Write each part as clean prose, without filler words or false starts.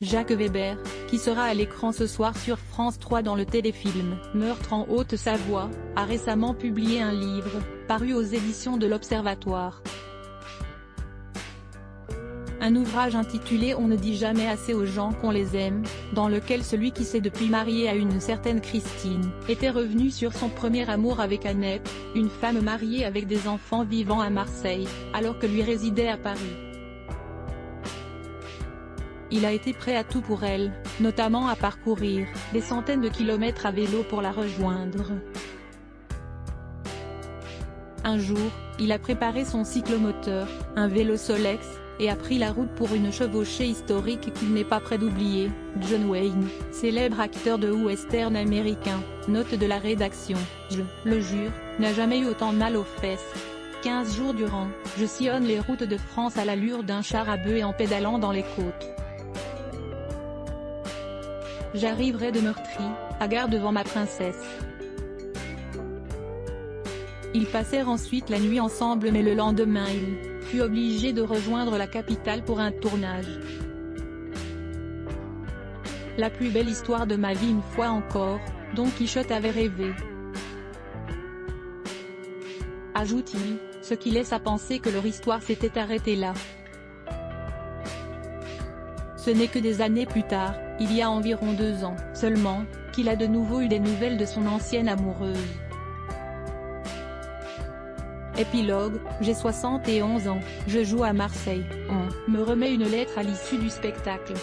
Jacques Weber, qui sera à l'écran ce soir sur France 3 dans le téléfilm « Meurtre en Haute-Savoie », a récemment publié un livre, paru aux éditions de l'Observatoire. Un ouvrage intitulé « On ne dit jamais assez aux gens qu'on les aime », dans lequel celui qui s'est depuis marié à une certaine Christine, était revenu sur son premier amour avec Annette, une femme mariée avec des enfants vivant à Marseille, alors que lui résidait à Paris. Il a été prêt à tout pour elle, notamment à parcourir des centaines de kilomètres à vélo pour la rejoindre. Un jour, il a préparé son cyclomoteur, un vélo Solex, et a pris la route pour une chevauchée historique qu'il n'est pas prêt d'oublier. John Wayne, célèbre acteur de western américain, note de la rédaction, « Je le jure, n'a jamais eu autant mal aux fesses. 15 jours durant, je sillonne les routes de France à l'allure d'un char à bœuf et en pédalant dans les côtes. J'arriverai de Meurtry, à gare devant ma princesse. » Ils passèrent ensuite la nuit ensemble, mais le lendemain il fut obligé de rejoindre la capitale pour un tournage. La plus belle histoire de ma vie une fois encore, Don Quichotte avait rêvé. Ajoute-t-il, ce qui laisse à penser que leur histoire s'était arrêtée là. Ce n'est que des années plus tard, il y a environ 2 ans seulement, qu'il a de nouveau eu des nouvelles de son ancienne amoureuse. Épilogue, j'ai 71 ans, je joue à Marseille, on me remet une lettre à l'issue du spectacle.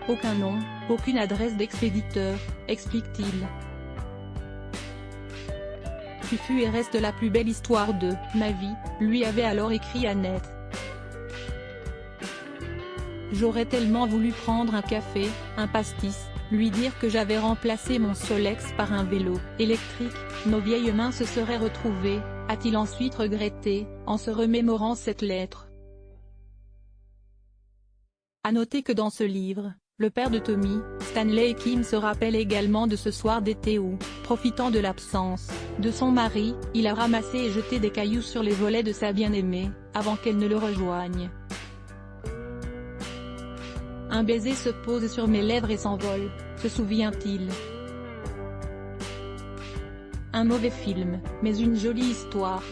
Aucun nom, aucune adresse d'expéditeur, explique-t-il. Tu fus et reste la plus belle histoire de ma vie, lui avait alors écrit Annette. J'aurais tellement voulu prendre un café, un pastis, lui dire que j'avais remplacé mon Solex par un vélo électrique, nos vieilles mains se seraient retrouvées, a-t-il ensuite regretté, en se remémorant cette lettre. À noter que dans ce livre, le père de Tommy, Stanley Kim se rappelle également de ce soir d'été où, profitant de l'absence de son mari, il a ramassé et jeté des cailloux sur les volets de sa bien-aimée, avant qu'elle ne le rejoigne. Un baiser se pose sur mes lèvres et s'envole, se souvient-il. Un mauvais film, mais une jolie histoire.